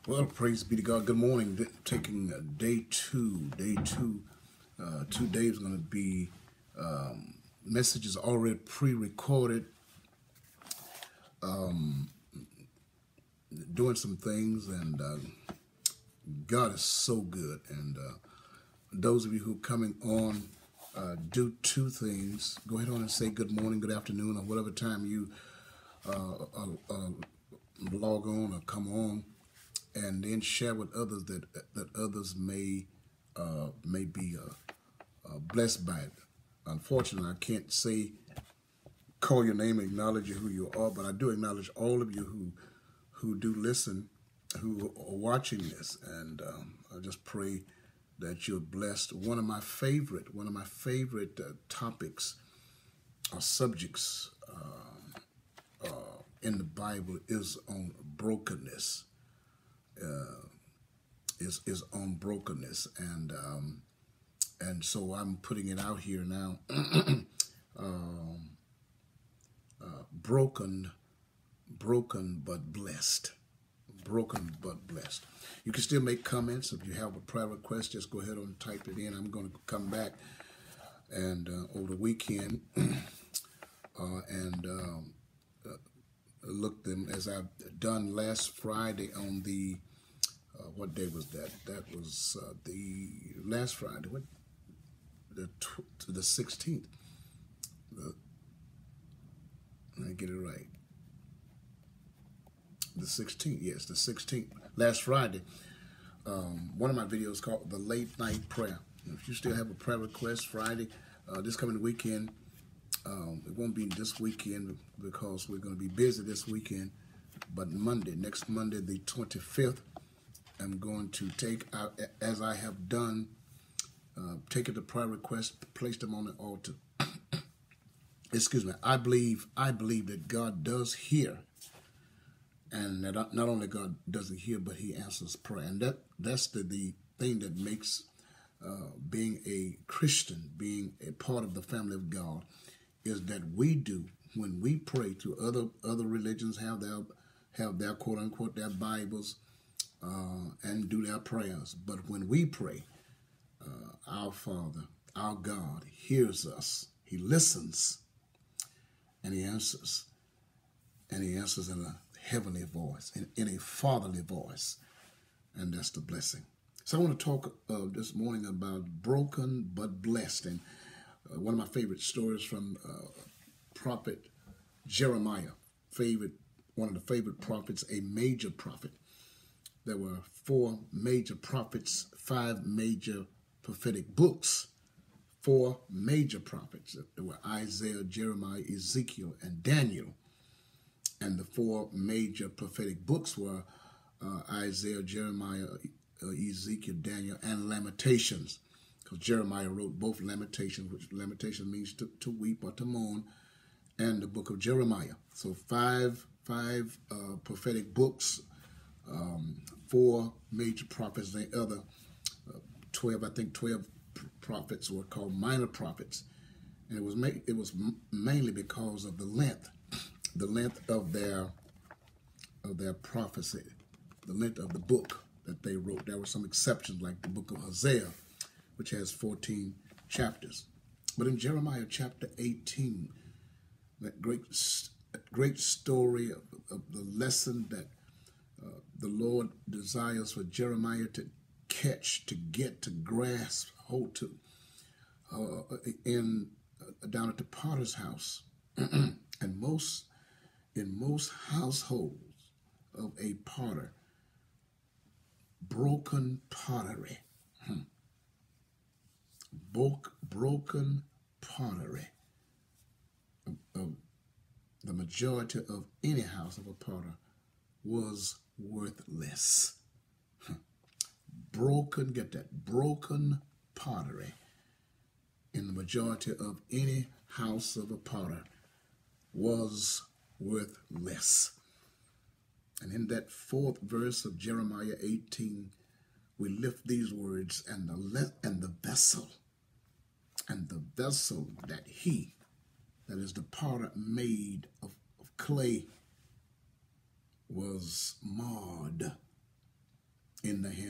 Well, praise be to God. Good morning. Taking day two. Day two. 2 days going to be messages already pre-recorded. Doing some things, and God is so good. And those of you who are coming on, do two things. Go ahead on and say good morning, good afternoon, or whatever time you log on or come on. And then share with others that others may be blessed by it. Unfortunately, I can't call your name, acknowledge you who you are, but I do acknowledge all of you who do listen, who are watching this, and I just pray that you're blessed. One of my favorite topics or subjects in the Bible is on brokenness. Is on brokenness, and so I'm putting it out here now. Broken but blessed. Broken but blessed. You can still make comments. If you have a prayer request, just go ahead and type it in. I'm going to come back and over the weekend and look them as I've done last Friday on the what day was that? That was the last Friday. What? The 16th. Let me get it right. The 16th. Yes, the 16th. Last Friday. One of my videos called The Late Night Prayer. If you still have a prayer request Friday, this coming weekend, it won't be this weekend because we're going to be busy this weekend. But next Monday, the 25th, I'm going to take out, as I have done, taken the prayer request, placed them on the altar. Excuse me. I believe that God does hear, and that not only God doesn't hear, but He answers prayer, and that's the thing that makes being a Christian, being a part of the family of God, is that we do when we pray to other religions have their quote unquote their Bibles. And do their prayers. But when we pray, our Father, our God, hears us. He listens, and He answers. And He answers in a heavenly voice, in a fatherly voice. And that's the blessing. So I want to talk this morning about broken but blessed. And one of my favorite stories from prophet Jeremiah, one of the favorite prophets, a major prophet. There were 4 major prophets, 5 major prophetic books, 4 major prophets. There were Isaiah, Jeremiah, Ezekiel, and Daniel. And the 4 major prophetic books were Isaiah, Jeremiah, Ezekiel, Daniel, and Lamentations. Because Jeremiah wrote both Lamentations, which Lamentation means to weep or to mourn, and the book of Jeremiah. So 5 prophetic books. 4 major prophets. The other 12 prophets were called minor prophets, and it was mainly because of the length of their prophecy, the length of the book that they wrote. There were some exceptions, like the book of Hosea, which has 14 chapters. But in Jeremiah chapter 18, that great story of the lesson that the Lord desires for Jeremiah to catch, to get, to grasp, hold to, down at the potter's house. And in most households of a potter, broken pottery, broken pottery, the majority of any house of a potter was worthless. Get that, broken pottery in the majority of any house of a potter was worthless. And in that 4th verse of Jeremiah 18, we lift these words, and the vessel that he, that is the potter, made of clay was marred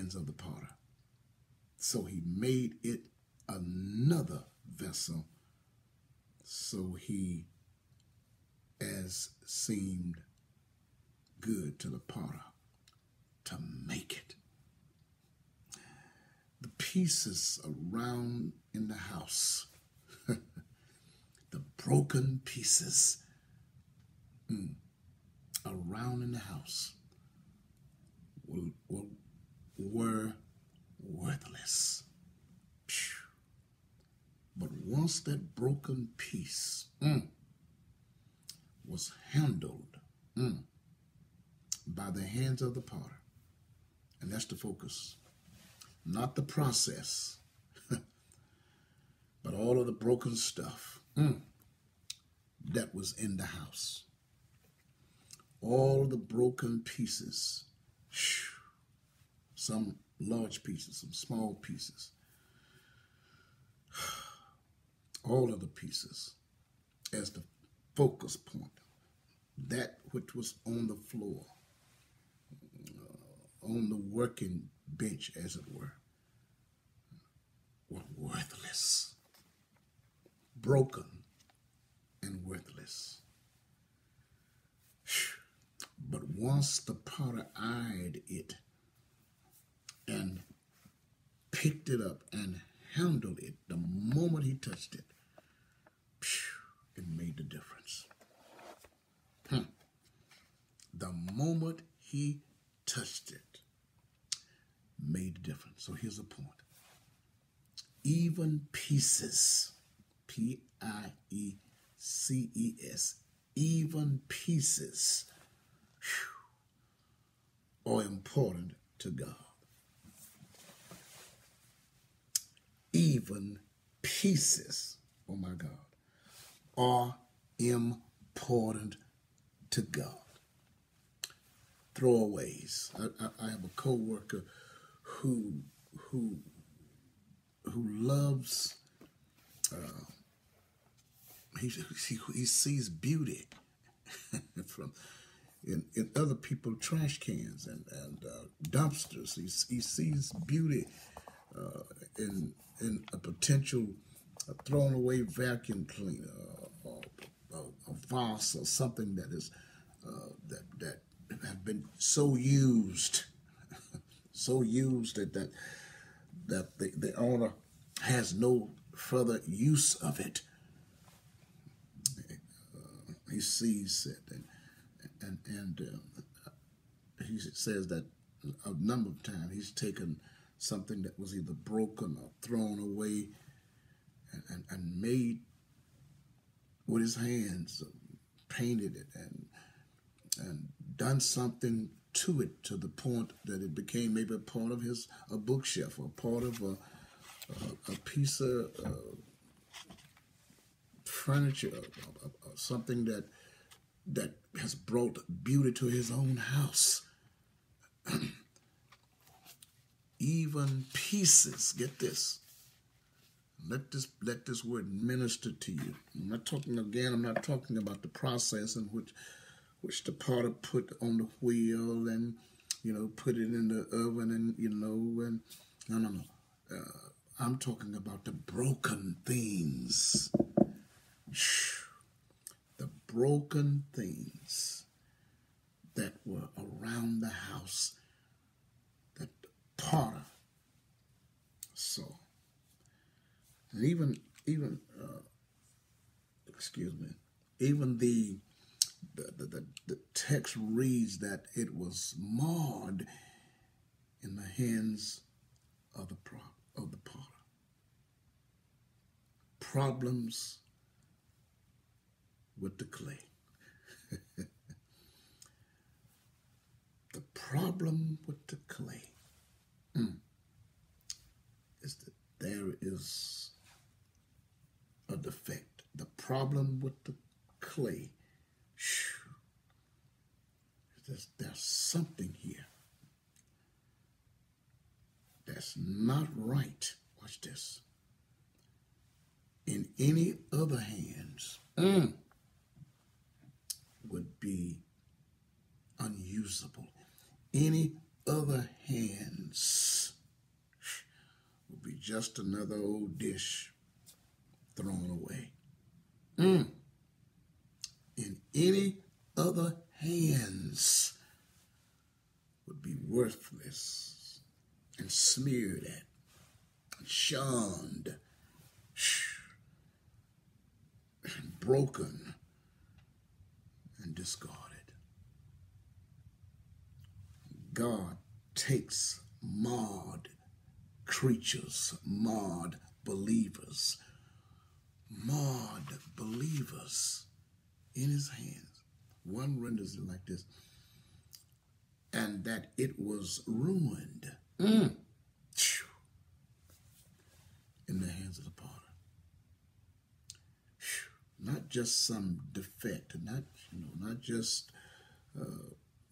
hands of the potter. So he made it another vessel, so he as seemed good to the potter to make it. The pieces around in the house, the broken pieces around in the house were worthless. But once that broken piece was handled by the hands of the potter, and that's the focus, not the process, but all of the broken stuff that was in the house. All the broken pieces, some large pieces, some small pieces, all of the pieces as the focus point, that which was on the floor, on the working bench, as it were worthless, broken and worthless. But once the potter eyed it and picked it up and handled it, the moment he touched it, it made the difference. The moment he touched it, made the difference. So here's the point. Even pieces, P-I-E-C-E-S, even pieces are important to God. Even pieces, oh my God, are important to God. Throwaways. I have a co-worker who loves, he sees beauty from in other people's trash cans and dumpsters. He sees beauty in a potential thrown away vacuum cleaner or a vase or something that is that have been so used that the owner has no further use of it. He sees it and he says that a number of times he's taken something that was either broken or thrown away and made with his hands, painted it and done something to it to the point that it became maybe a part of a bookshelf or part of a piece of furniture or something that has brought beauty to his own house. Even pieces, get this. Let this word minister to you. I'm not talking about the process in which the potter put on the wheel and, put it in the oven and, no. I'm talking about the broken things. The broken things that were around the house that the potter saw. And even the text reads that it was marred in the hands of the potter. Problems with the clay. The problem with the clay is that there is a defect. The problem with the clay, there's something here that's not right. Watch this. In any other hands, would be unusable. Any other hands just another old dish thrown away. In any other hands would be worthless and smeared at and shunned and broken and discarded. God takes marred creatures, marred believers in his hands. One renders it like this: and that it was ruined in the hands of the potter. Not just some defect, not just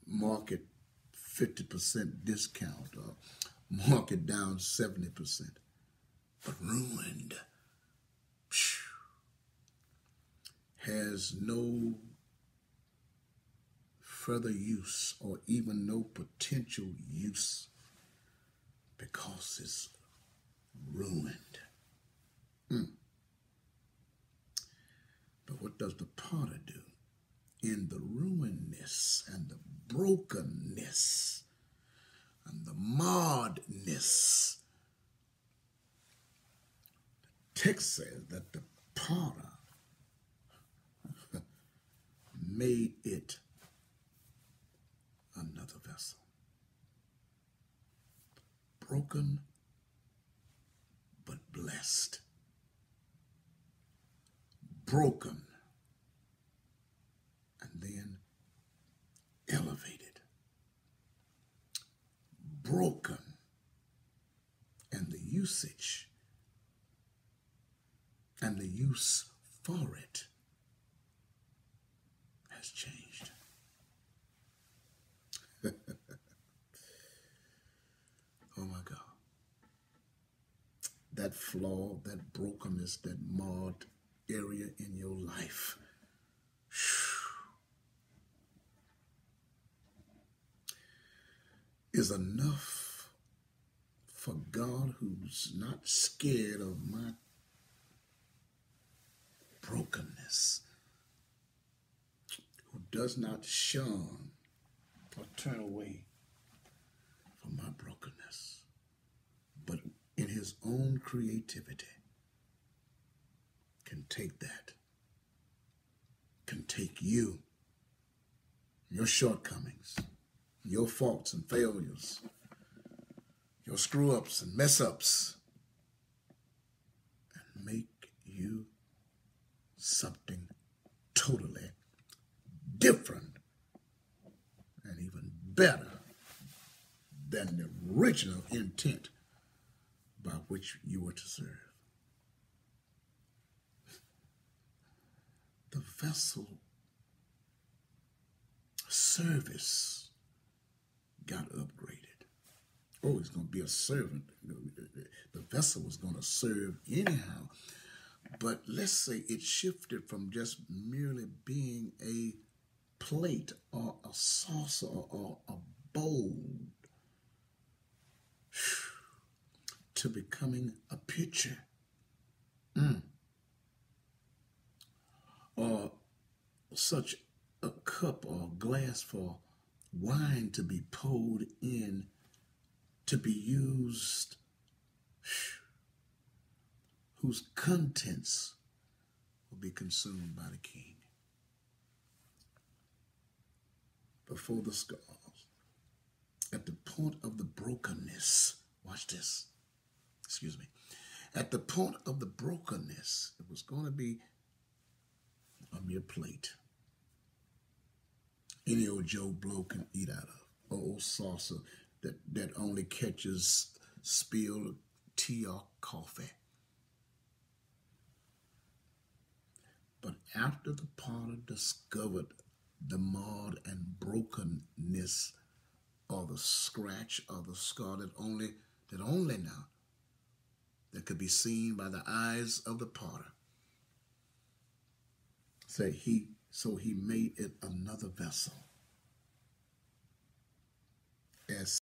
market 50% discount or market down 70%, but ruined. Has no further use or even no potential use because it's ruined. But what does the potter do? In the ruinness and the brokenness and the marredness, the text says that the potter made it another vessel. Broken but blessed. Broken and then elevated. Broken and the usage and the use for it has changed. Oh my God. That flaw, that brokenness, that marred area in your life is enough for God, who's not scared of my brokenness, who does not shun or turn away from my brokenness, but in his own creativity can take that, can take you, your shortcomings, your faults and failures, your screw-ups and mess-ups, and make you something totally different and even better than the original intent by which you were to serve. The vessel service got upgraded. Oh, it's going to be a servant. The vessel was going to serve anyhow. But let's say it shifted from just merely being a plate or a saucer or a bowl to becoming a pitcher. Or such a cup or glass for wine to be poured in, to be used, whose contents will be consumed by the king. Before the scars, at the point of the brokenness, watch this, excuse me, at the point of the brokenness, it was going to be a mere plate. Any old Joe Blow can eat out of. Or old saucer that only catches spilled tea or coffee. But after the potter discovered the marred and brokenness, or the scratch or the scar that only now that could be seen by the eyes of the potter, so he made it another vessel, as